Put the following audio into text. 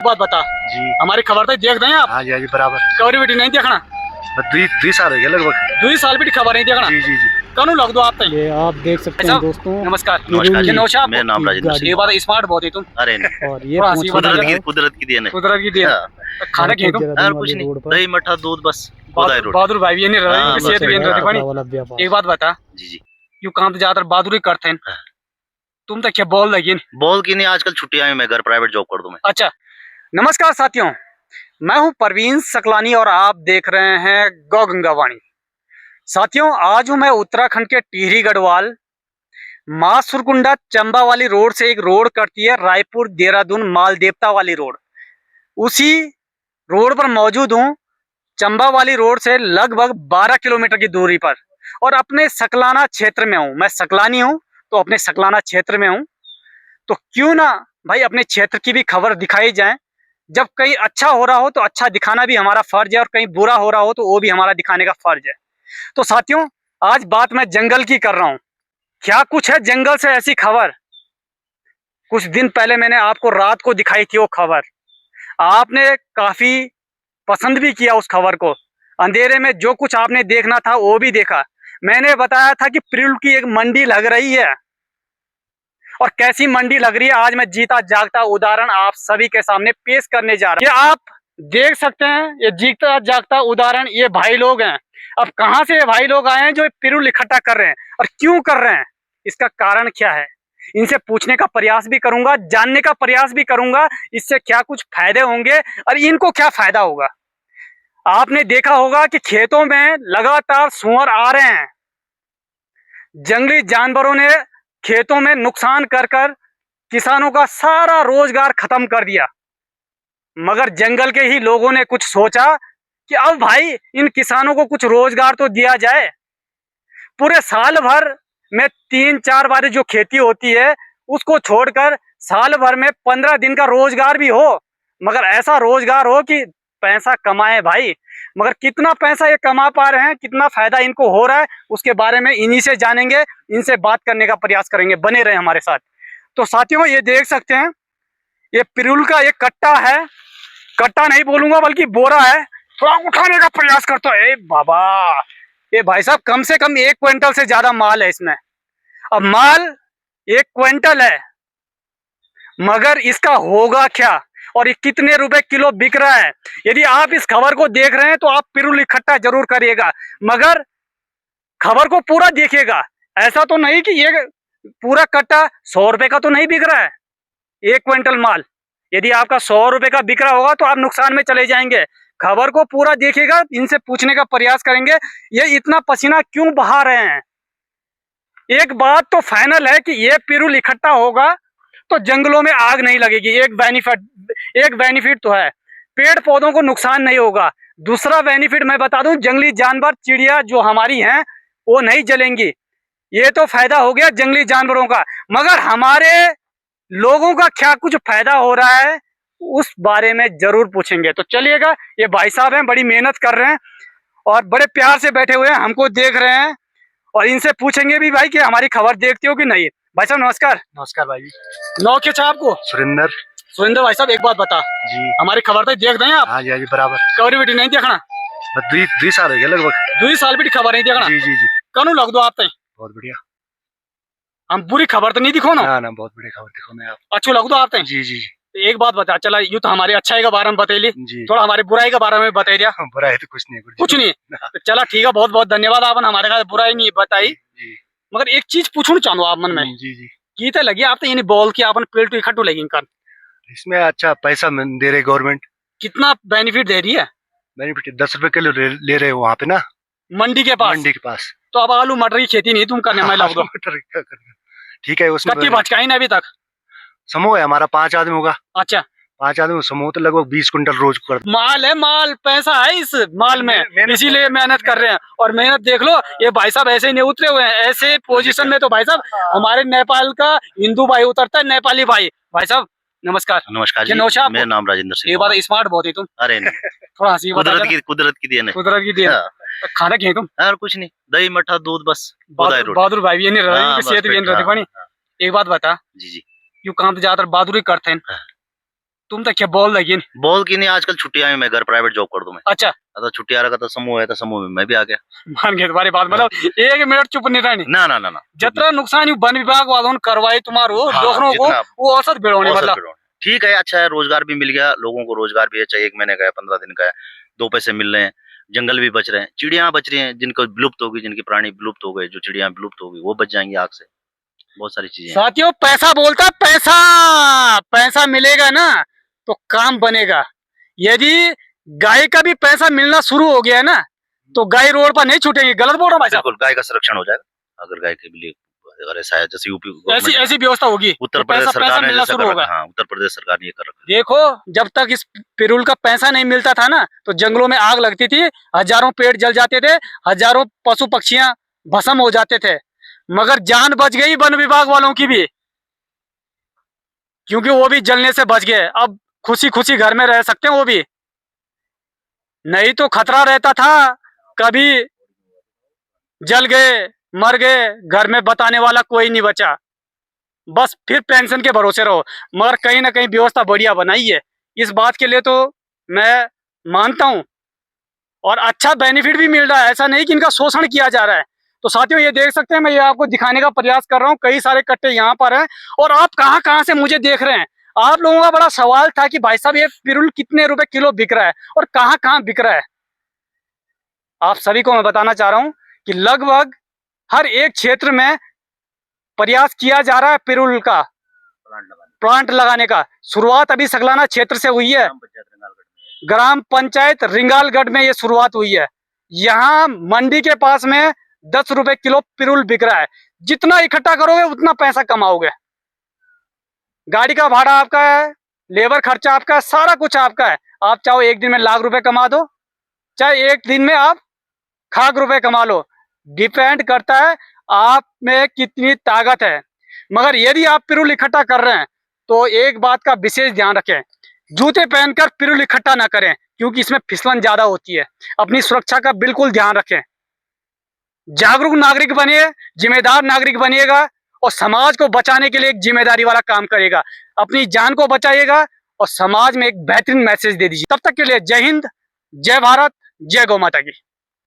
बात बता जी। हमारी खबर तो देख दें आप। हाँ जी बराबर। कवरी बेटी नहीं देखना। दुई साल हो गया लगभग। 2 साल भी खबर नहीं देखना। जी जी जी। कनु लग दो आप तक। ये आप देख सकते हैं दोस्तों। नमस्कार। नमस्कार जी, नौशा मेरा नाम राजेंद्र सिंह। ये बात स्मार्ट बहुत है तुम। अरे नहीं, और ये थोड़ा पूछ हंसी बता रहा है कुदरत की देन है। कुदरत की देन। हाँ। खाना खेतो और कुछ नहीं, रोड पर दही मठा दूध बस होदाई रोटी। बहादुर भाई ये नहीं रहा हाँ, इनकी सेहत भी नहीं रहती कपड़ा पानी। वाला व्यापार। एक बात बता जी जी। यू काम तो ज्यादातर बहादुरी करते हैं। हाँ। तुम तो क्या बोल लगी। बोल की नहीं, आजकल छुट्टियां हैं, मैं घर प्राइवेट जॉब कर दूं मैं। अच्छा नमस्कार साथियों, मैं हूं परवीन सकलानी और आप देख रहे हैं गौ गंगावाणी। साथियों आज हूं मैं उत्तराखंड के टिहरी गढ़वाल माँ सुरकुंडा चंबा वाली रोड से। एक रोड कटती है रायपुर देहरादून मालदेवता वाली रोड, उसी रोड पर मौजूद हूं। चंबा वाली रोड से लगभग 12 किलोमीटर की दूरी पर और अपने सकलाना क्षेत्र में हूं। मैं सकलानी हूं तो अपने सकलाना क्षेत्र में हूं। तो क्यों ना भाई अपने क्षेत्र की भी खबर दिखाई जाए। जब कहीं अच्छा हो रहा हो तो अच्छा दिखाना भी हमारा फर्ज है और कहीं बुरा हो रहा हो तो वो भी हमारा दिखाने का फर्ज है। तो साथियों आज बात मैं जंगल की कर रहा हूं। क्या कुछ है जंगल से ऐसी खबर। कुछ दिन पहले मैंने आपको रात को दिखाई थी वो खबर, आपने काफी पसंद भी किया उस खबर को। अंधेरे में जो कुछ आपने देखना था वो भी देखा। मैंने बताया था कि पिरुल की एक मंडी लग रही है और कैसी मंडी लग रही है आज मैं जीता जागता उदाहरण आप सभी के सामने पेश करने जा रहा हूं। ये आप देख सकते हैं, ये जीता जागता उदाहरण ये भाई लोग हैं। अब कहां से ये भाई लोग आए हैं जो पिरुल इकट्ठा कर रहे हैं और क्यों कर रहे हैं, इसका कारण क्या है, इनसे पूछने का प्रयास भी करूंगा, जानने का प्रयास भी करूंगा इससे क्या कुछ फायदे होंगे और इनको क्या फायदा होगा। आपने देखा होगा कि खेतों में लगातार सुअर आ रहे हैं। जंगली जानवरों ने खेतों में नुकसान कर कर किसानों का सारा रोजगार खत्म कर दिया। मगर जंगल के ही लोगों ने कुछ सोचा कि अब भाई इन किसानों को कुछ रोजगार तो दिया जाए। पूरे साल भर में 3-4 बार जो खेती होती है उसको छोड़कर साल भर में 15 दिन का रोजगार भी हो, मगर ऐसा रोजगार हो कि पैसा कमाए भाई। मगर कितना पैसा ये कमा पा रहे हैं, कितना फायदा इनको हो रहा है, उसके बारे में इन्हीं से जानेंगे, इनसे बात करने का प्रयास करेंगे। बने रहे हमारे साथ। तो साथियों ये देख सकते हैं ये पिरुल का एक कट्टा है, कट्टा नहीं बोलूंगा बल्कि बोरा है। थोड़ा उठाने का प्रयास करता है। बाबा ये भाई साहब कम से कम 1 क्विंटल से ज्यादा माल है इसमें। अब माल 1 क्विंटल है मगर इसका होगा क्या और ये कितने रुपए किलो बिक रहा है। यदि आप इस खबर को देख रहे हैं तो आप पिरुल इकट्ठा जरूर करिएगा, मगर खबर को पूरा देखिएगा। ऐसा तो नहीं कि ये पूरा कट्टा 100 रुपए का तो नहीं बिक रहा है। 1 क्विंटल माल यदि आपका 100 रुपए का बिक रहा होगा तो आप नुकसान में चले जाएंगे। खबर को पूरा देखिएगा, इनसे पूछने का प्रयास करेंगे ये इतना पसीना क्यों बहा रहे हैं। एक बात तो फाइनल है कि ये पिरुल इकट्ठा होगा तो जंगलों में आग नहीं लगेगी। एक बेनिफिट तो है, पेड़ पौधों को नुकसान नहीं होगा। दूसरा बेनिफिट मैं बता दूं, जंगली जानवर चिड़िया जो हमारी हैं वो नहीं जलेंगी। ये तो फायदा हो गया जंगली जानवरों का, मगर हमारे लोगों का क्या कुछ फायदा हो रहा है उस बारे में जरूर पूछेंगे। तो चलिएगा, ये भाई साहब हैं, बड़ी मेहनत कर रहे हैं और बड़े प्यार से बैठे हुए हैं, हमको देख रहे हैं और इनसे पूछेंगे भी भाई कि हमारी खबर देखते हो कि नहीं। भाई साहब नमस्कार। नमस्कार भाई। नौ क्या चाह आपको? सुरेंद्र भाई साहब एक बात बता जी। हमारी खबर तो देख दें आप। हाँ जी बराबर। कवरी बेटी नहीं देखना। दुई साल हो गया लगभग। 2 साल भी खबर नहीं देखना। जी जी जी। कनु लग दो आप तक। बहुत बढ़िया। हम बुरी खबर तो नहीं दिखो ना। ना बहुत बढ़िया खबर दिखो मैं आप। अच्छो लग दो आप तक। जी जी जी। एक बात बता, चला यू तो हमारी अच्छाई के बारे में बतैली, थोड़ा हमारी बुराई के बारे में बता दिया। बुराई तो कुछ नहीं। कुछ नहीं तो चला ठीक है, बहुत बहुत धन्यवाद। आपने हमारे का बुराई नहीं बताई, मगर एक चीज पूछना चाहूँ आप मन में। जी जी। की तो लगी आप तो ये बोल के आपने पेड़ तो इकट्ठू लगी कर। इसमें अच्छा पैसा दे रहे गवर्नमेंट। कितना बेनिफिट दे रही है? बेनिफिट 10 रुपए किलो ले रहे हो वहाँ पे ना, मंडी के पास। तो अब आलू मटर की खेती नहीं तुम करने में लग दो। ठीक है उसमें कट्टी भचकाई ना अभी तक। समूह है हमारा 5 आदमी होगा। अच्छा 5 आदमी समूह तो लगभग 20 कुंटल रोज कर। माल है, माल पैसा है इस माल में, इसीलिए मेहनत कर रहे हैं। और मेहनत देख लो, ये भाई साहब ऐसे ही नहीं उतरे हुए हैं। ऐसे पोजीशन में तो भाई साहब हमारे नेपाल का हिंदू भाई उतरता है, नेपाली भाई। भाई साहब नमस्कार। नमस्कार जी, मेरा नाम राजेंद्र सिंह। ये बात स्मार्ट बहुत है तुम। अरे नहीं, थोड़ा हंसी कुदरत की देन है। कुदरत की देन। खाना खें तुम? और कुछ नहीं, दही मठा दूध बस होदाई रोटी। बहादुर भाई ये नहीं रहा इनकी सेहत भी नहीं रहती पानी। एक बात बता जी जी। यू काम तो ज्यादातर बहादुरी करते हैं। तुम तो क्या बोल लगी बोल की नहीं, आजकल छुट्टियां में मैं घर प्राइवेट जॉब कर दूं मैं। अच्छा तो छुट्टियां रखा तो समूह है, तो समूह में मैं भी आ गया। मान गए तुम्हारी बात, मतलब 1 मिनट चुप नहीं रहनी। ना ना ना ना जितना नुकसान यू वन विभाग वालों ने करवाई तुम्हारो हाँ, दोनों को, जितना- वो औसत भिड़ोने औसत मतलब। भिड़ोने। ठीक है, अच्छा है, रोजगार भी मिल गया लोगों को, रोजगार भी है, चाहे 1 महीने का है, 15 दिन का है, 2 पैसे मिल रहे हैं, जंगल भी बच रहे हैं, चिड़िया बच रही हैं, जिनको विलुप्त होगी, जिनकी प्राणी विलुप्त हो गए, जो चिड़िया विलुप्त होगी वो बच जाएंगी आग से। बहुत सारी चीजें हैं। साथियों पैसा बोलता है, पैसा पैसा मिलेगा ना तो काम बनेगा। यदि गाय का भी पैसा मिलना शुरू हो गया है ना तो गाय रोड पर नहीं छूटेगी। गलत बोल रहा हूँ भाई साहब? बिल्कुल, गाय का संरक्षण हो जाएगा अगर गाय के लिए, अगर ऐसा है जैसे यूपी ऐसी ऐसी व्यवस्था होगी, उत्तर तो प्रदेश पैसा सरकार ने मिलना जैसा शुरू कर होगा। रखा है। हाँ, उत्तर प्रदेश सरकार ने ये कर रखा है। देखो जब तक इस पिरुल का पैसा नहीं मिलता था ना तो जंगलों में आग लगती थी, हजारों पेड़ जल जाते थे, हजारों पशु पक्षियां भस्म हो जाते थे, मगर जान बच गई वन विभाग वालों की भी, क्योंकि वो भी जलने से बच गए। अब खुशी खुशी घर में रह सकते हैं वो भी, नहीं तो खतरा रहता था कभी जल गए मर गए, घर में बताने वाला कोई नहीं बचा, बस फिर पेंशन के भरोसे रहो। मगर कहीं ना कहीं व्यवस्था बढ़िया बनाई है, इस बात के लिए तो मैं मानता हूं, और अच्छा बेनिफिट भी मिल रहा है, ऐसा नहीं कि इनका शोषण किया जा रहा है। तो साथियों ये देख सकते हैं, मैं ये आपको दिखाने का प्रयास कर रहा हूँ, कई सारे कट्टे यहाँ पर हैं और आप कहाँ कहाँ से मुझे देख रहे हैं। आप लोगों का बड़ा सवाल था कि भाई साहब ये पिरुल कितने रुपए किलो बिक रहा है और कहाँ कहाँ बिक रहा है। आप सभी को मैं बताना चाह रहा हूँ कि लगभग हर एक क्षेत्र में प्रयास किया जा रहा है पिरुल का प्लांट लगाने का। शुरुआत अभी सकलाना क्षेत्र से हुई है, ग्राम पंचायत रिंगालगढ़ में ये शुरुआत हुई है। यहाँ मंडी के पास में 10 रुपए किलो पिरुल बिक रहा है। जितना इकट्ठा करोगे उतना पैसा कमाओगे। गाड़ी का भाड़ा आपका है, लेबर खर्चा आपका है, सारा कुछ आपका है। आप चाहो 1 दिन में लाख रुपए कमा दो, चाहे 1 दिन में आप लाख रुपए कमा लो, डिपेंड करता है आप में कितनी ताकत है। मगर यदि आप पिरुल इकट्ठा कर रहे हैं तो एक बात का विशेष ध्यान रखें, जूते पहनकर पिरुल इकट्ठा ना करें, क्योंकि इसमें फिसलन ज्यादा होती है। अपनी सुरक्षा का बिल्कुल ध्यान रखें, जागरूक नागरिक बनिए, जिम्मेदार नागरिक बनिएगा और समाज को बचाने के लिए एक जिम्मेदारी वाला काम करेगा। अपनी जान को बचाइएगा और समाज में एक बेहतरीन मैसेज दे दीजिए। तब तक के लिए जय हिंद, जय भारत, जय गौ माता की।